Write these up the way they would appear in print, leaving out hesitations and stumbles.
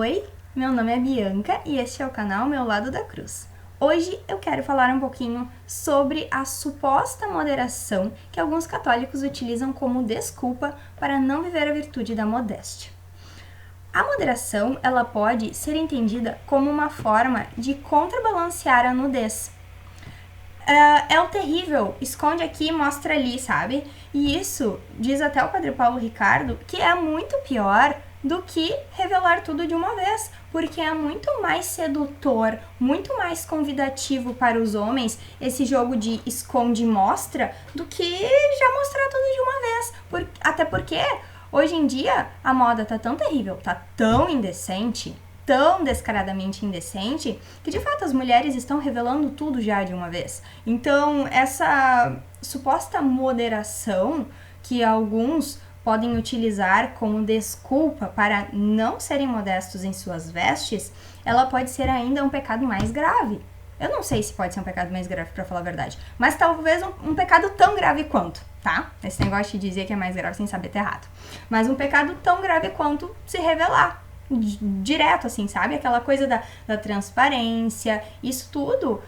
Oi, meu nome é Bianca e este é o canal Meu Lado da Cruz. Hoje eu quero falar um pouquinho sobre a suposta moderação que alguns católicos utilizam como desculpa para não viver a virtude da modéstia. A moderação, ela pode ser entendida como uma forma de contrabalancear a nudez. É o terrível, esconde aqui, mostra ali, sabe? E isso, diz até o Padre Paulo Ricardo, que é muito pior do que revelar tudo de uma vez, porque é muito mais sedutor, muito mais convidativo para os homens esse jogo de esconde e mostra do que já mostrar tudo de uma vez. Até porque hoje em dia a moda tá tão terrível, tá tão indecente, tão descaradamente indecente, que de fato as mulheres estão revelando tudo já de uma vez. Então essa suposta moderação que alguns podem utilizar como desculpa para não serem modestos em suas vestes, ela pode ser ainda um pecado mais grave. Eu não sei se pode ser um pecado mais grave, pra falar a verdade, mas talvez um pecado tão grave quanto, tá? Esse negócio de dizer que é mais grave sem saber tá errado. Mas um pecado tão grave quanto se revelar direto, assim, sabe? Aquela coisa da transparência, isso tudo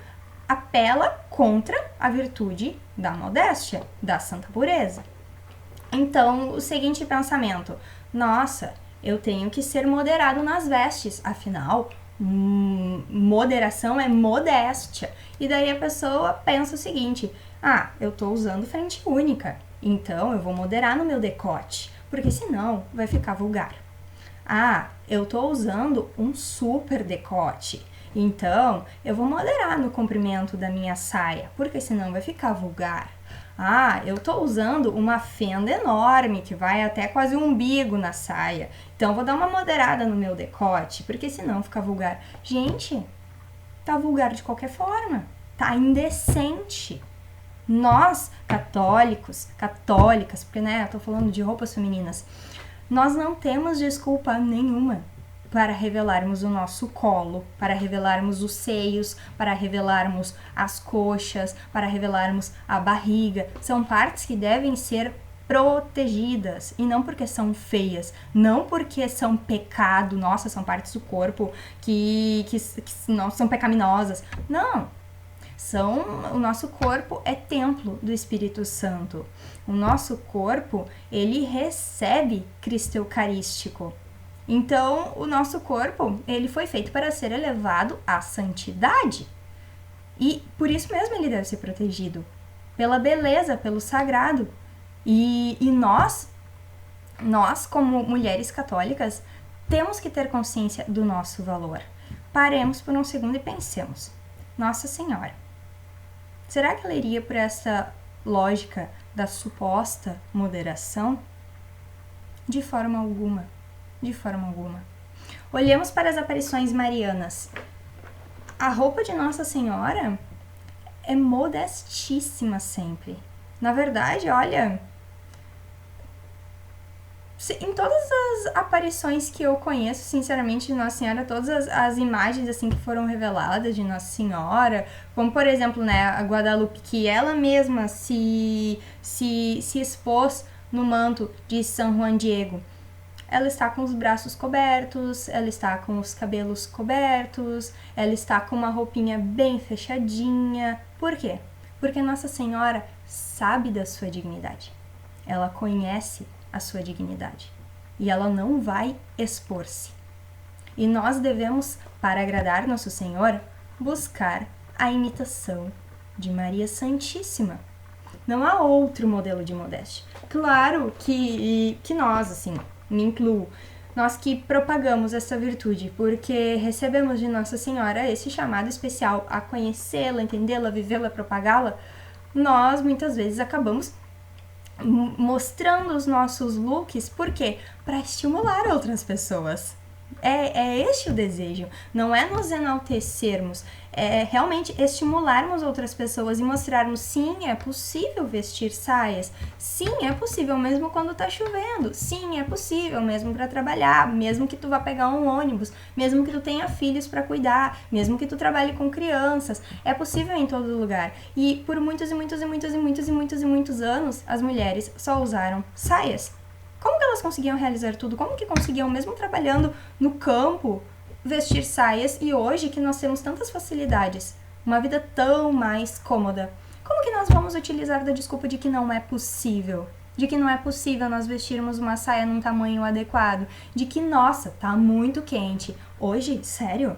apela contra a virtude da modéstia, da santa pureza. Então, o seguinte pensamento: nossa, eu tenho que ser moderado nas vestes, afinal, moderação é modéstia. E daí a pessoa pensa o seguinte: eu tô usando frente única, então eu vou moderar no meu decote, porque senão vai ficar vulgar. Eu tô usando um super decote, então eu vou moderar no comprimento da minha saia, porque senão vai ficar vulgar. Eu tô usando uma fenda enorme que vai até quase o umbigo na saia, então vou dar uma moderada no meu decote, porque senão fica vulgar. Gente, tá vulgar de qualquer forma, tá indecente. Nós, católicos, católicas, porque eu tô falando de roupas femininas, nós não temos desculpa nenhuma para revelarmos o nosso colo, para revelarmos os seios, para revelarmos as coxas, para revelarmos a barriga. São partes que devem ser protegidas, e não porque são feias, não porque são pecado, nossa, são partes do corpo que não são pecaminosas. Não! O nosso corpo é templo do Espírito Santo. O nosso corpo, ele recebe Cristo Eucarístico. Então, o nosso corpo, ele foi feito para ser elevado à santidade. E por isso mesmo ele deve ser protegido. Pela beleza, pelo sagrado. E nós, como mulheres católicas, temos que ter consciência do nosso valor. Paremos por um segundo e pensemos: Nossa Senhora, será que ela iria por essa lógica da suposta moderação? De forma alguma. De forma alguma. Olhemos para as aparições marianas. A roupa de Nossa Senhora é modestíssima sempre. Na verdade, olha, em todas as aparições que eu conheço, sinceramente, de Nossa Senhora, todas as imagens assim que foram reveladas de Nossa Senhora, como por exemplo, a Guadalupe, que ela mesma se expôs no manto de São Juan Diego. Ela está com os braços cobertos, ela está com os cabelos cobertos, ela está com uma roupinha bem fechadinha. Por quê? Porque Nossa Senhora sabe da sua dignidade. Ela conhece a sua dignidade. E ela não vai expor-se. E nós devemos, para agradar Nosso Senhor, buscar a imitação de Maria Santíssima. Não há outro modelo de modéstia. Claro que nós, assim, me incluo, nós que propagamos essa virtude, porque recebemos de Nossa Senhora esse chamado especial a conhecê-la, entendê-la, vivê-la, propagá-la, nós muitas vezes acabamos mostrando os nossos looks, por quê? Para estimular outras pessoas. É este o desejo, não é nos enaltecermos, é realmente estimularmos outras pessoas e mostrarmos: sim, é possível vestir saias, sim, é possível mesmo quando tá chovendo, sim, é possível mesmo para trabalhar, mesmo que tu vá pegar um ônibus, mesmo que tu tenha filhos para cuidar, mesmo que tu trabalhe com crianças, é possível em todo lugar. E por muitos anos, as mulheres só usaram saias. Como que elas elas conseguiam realizar tudo? Como que conseguiam, mesmo trabalhando no campo, vestir saias? E hoje que nós temos tantas facilidades, uma vida tão mais cômoda, como que nós vamos utilizar da desculpa de que não é possível? De que não é possível nós vestirmos uma saia num tamanho adequado? De que, nossa, tá muito quente. Hoje, sério?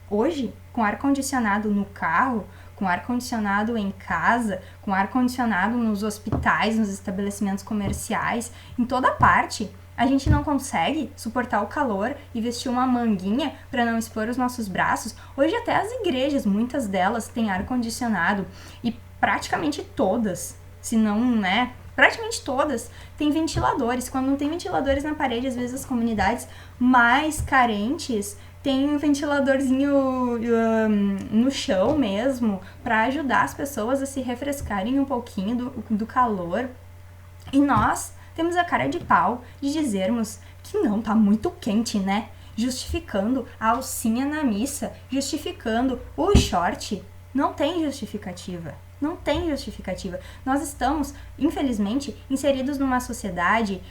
Hoje, com ar-condicionado no carro, com ar-condicionado em casa, com ar-condicionado nos hospitais, nos estabelecimentos comerciais, em toda parte, a gente não consegue suportar o calor e vestir uma manguinha para não expor os nossos braços. Hoje até as igrejas, muitas delas, têm ar-condicionado e praticamente todas, se não, né, praticamente todas, têm ventiladores. Quando não tem ventiladores na parede, às vezes as comunidades mais carentes tem um ventiladorzinho no chão mesmo, para ajudar as pessoas a se refrescarem um pouquinho do calor. E nós temos a cara de pau de dizermos que não, tá muito quente, né? Justificando a alcinha na missa, justificando o short. Não tem justificativa. Não tem justificativa. Nós estamos, infelizmente, inseridos numa sociedade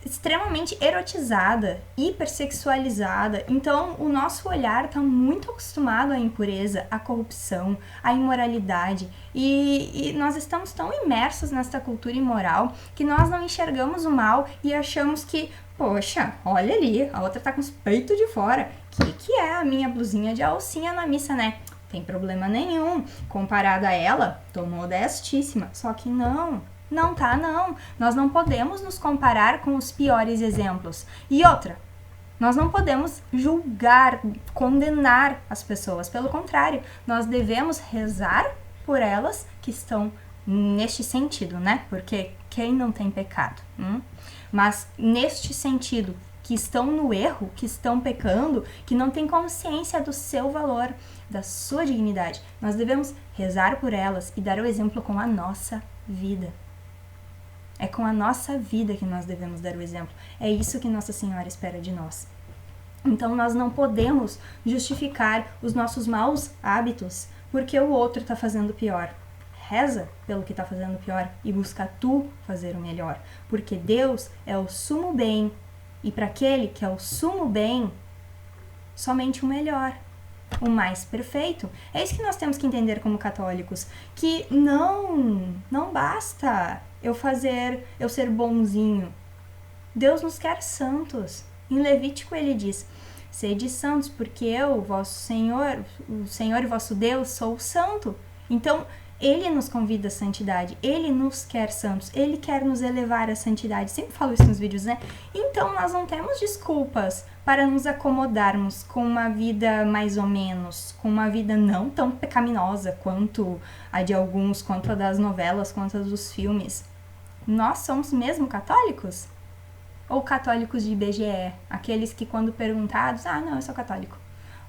extremamente erotizada, hipersexualizada. Então, o nosso olhar está muito acostumado à impureza, à corrupção, à imoralidade. E nós estamos tão imersos nesta cultura imoral que nós não enxergamos o mal e achamos que, poxa, olha ali, a outra tá com os peitos de fora. Que é a minha blusinha de alcinha na missa, né? Tem problema nenhum. Comparada a ela, tô modestíssima. Só que não. Não tá, não. Nós não podemos nos comparar com os piores exemplos. E outra, nós não podemos julgar, condenar as pessoas. Pelo contrário, nós devemos rezar por elas que estão neste sentido, né? Porque quem não tem pecado? Mas neste sentido, que estão no erro, que estão pecando, que não têm consciência do seu valor, da sua dignidade. Nós devemos rezar por elas e dar o exemplo com a nossa vida. É com a nossa vida que nós devemos dar o exemplo. É isso que Nossa Senhora espera de nós. Então, nós não podemos justificar os nossos maus hábitos porque o outro está fazendo pior. Reza pelo que está fazendo pior e busca tu fazer o melhor. Porque Deus é o sumo bem. E para aquele que é o sumo bem, somente o melhor. O mais perfeito. É isso que nós temos que entender como católicos. Que não basta eu ser bonzinho. Deus nos quer santos. Em Levítico ele diz: sede santos, porque eu, vosso Senhor, o Senhor e vosso Deus, sou santo. Então, ele nos convida à santidade, ele nos quer santos, ele quer nos elevar à santidade. Sempre falo isso nos vídeos, né? Então, nós não temos desculpas para nos acomodarmos com uma vida mais ou menos, com uma vida não tão pecaminosa quanto a de alguns, quanto a das novelas, quanto a dos filmes. Nós somos mesmo católicos? Ou católicos de IBGE? Aqueles que, quando perguntados, não, eu sou católico.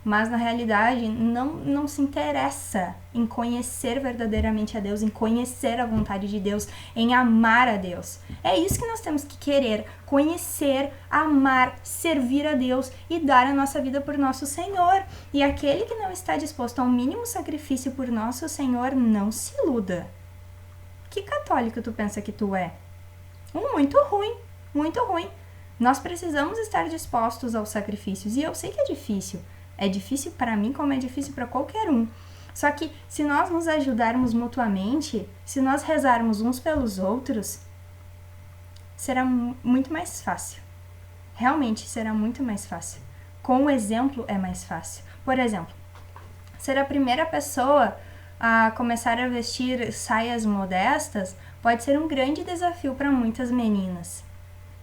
Mas, na realidade, não se interessa em conhecer verdadeiramente a Deus, em conhecer a vontade de Deus, em amar a Deus. É isso que nós temos que querer, conhecer, amar, servir a Deus e dar a nossa vida por nosso Senhor. E aquele que não está disposto ao mínimo sacrifício por nosso Senhor, não se iluda. Que católico tu pensa que tu é? Muito ruim, muito ruim. Nós precisamos estar dispostos aos sacrifícios, e eu sei que é difícil. É difícil para mim como é difícil para qualquer um. Só que se nós nos ajudarmos mutuamente, se nós rezarmos uns pelos outros, será muito mais fácil. Realmente será muito mais fácil. Com o exemplo é mais fácil. Por exemplo, ser a primeira pessoa a começar a vestir saias modestas pode ser um grande desafio para muitas meninas.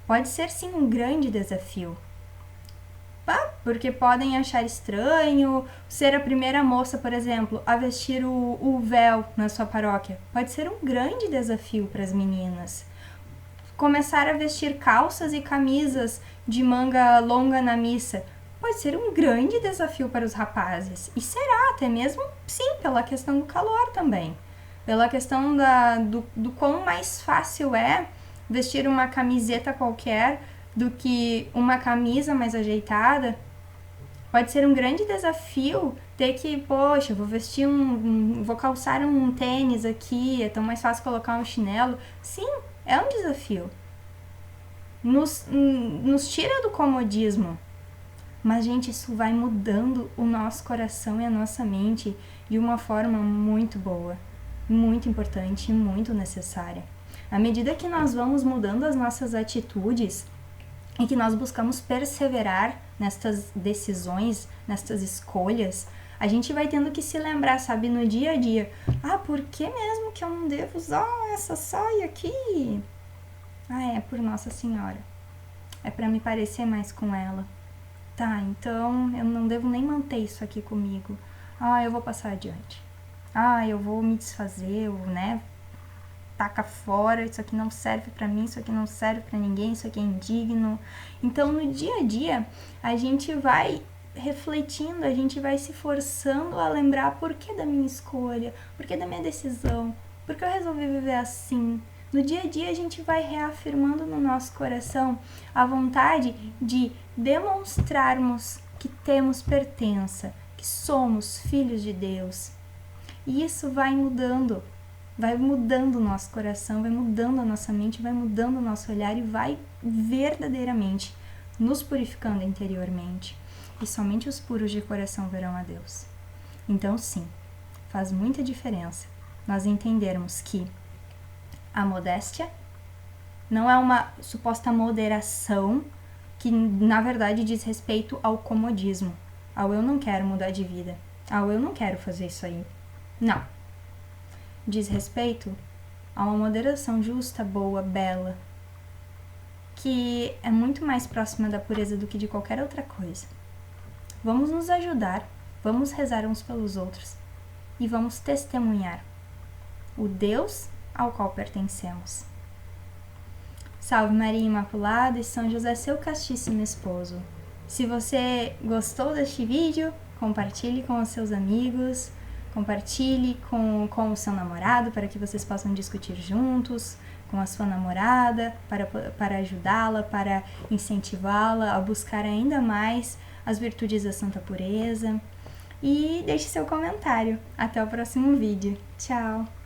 Pode ser sim um grande desafio. Porque podem achar estranho ser a primeira moça, por exemplo, a vestir o véu na sua paróquia. Pode ser um grande desafio para as meninas. Começar a vestir calças e camisas de manga longa na missa pode ser um grande desafio para os rapazes. E será até mesmo, sim, pela questão do calor também. Pela questão do quão mais fácil é vestir uma camiseta qualquer do que uma camisa mais ajeitada. Pode ser um grande desafio ter que, poxa, vou calçar um tênis aqui, é tão mais fácil colocar um chinelo. Sim, é um desafio. nos tira do comodismo. Mas, gente, isso vai mudando o nosso coração e a nossa mente de uma forma muito boa, muito importante e muito necessária. À medida que nós vamos mudando as nossas atitudes e que nós buscamos perseverar nestas decisões, nestas escolhas, a gente vai tendo que se lembrar, sabe, no dia a dia. Por que mesmo que eu não devo usar essa saia aqui? É por Nossa Senhora. É para me parecer mais com ela. Tá, então eu não devo nem manter isso aqui comigo. Eu vou passar adiante. Eu vou me desfazer, taca fora, isso aqui não serve pra mim, isso aqui não serve pra ninguém, isso aqui é indigno. Então, no dia a dia, a gente vai refletindo, a gente vai se forçando a lembrar por que da minha escolha, por que da minha decisão, por que eu resolvi viver assim. No dia a dia, a gente vai reafirmando no nosso coração a vontade de demonstrarmos que temos pertença, que somos filhos de Deus. E isso vai mudando o nosso coração, vai mudando a nossa mente, vai mudando o nosso olhar e vai verdadeiramente nos purificando interiormente. E somente os puros de coração verão a Deus. Então, sim, faz muita diferença nós entendermos que a modéstia não é uma suposta moderação que, na verdade, diz respeito ao comodismo, ao eu não quero mudar de vida, ao eu não quero fazer isso aí. Não. Diz respeito a uma moderação justa, boa, bela, que é muito mais próxima da pureza do que de qualquer outra coisa. Vamos nos ajudar, vamos rezar uns pelos outros e vamos testemunhar o Deus ao qual pertencemos. Salve Maria Imaculada e São José, seu castíssimo esposo. Se você gostou deste vídeo, compartilhe com os seus amigos, compartilhe com o seu namorado para que vocês possam discutir juntos, com a sua namorada, para ajudá-la, para incentivá-la a buscar ainda mais as virtudes da santa pureza. E deixe seu comentário. Até o próximo vídeo. Tchau!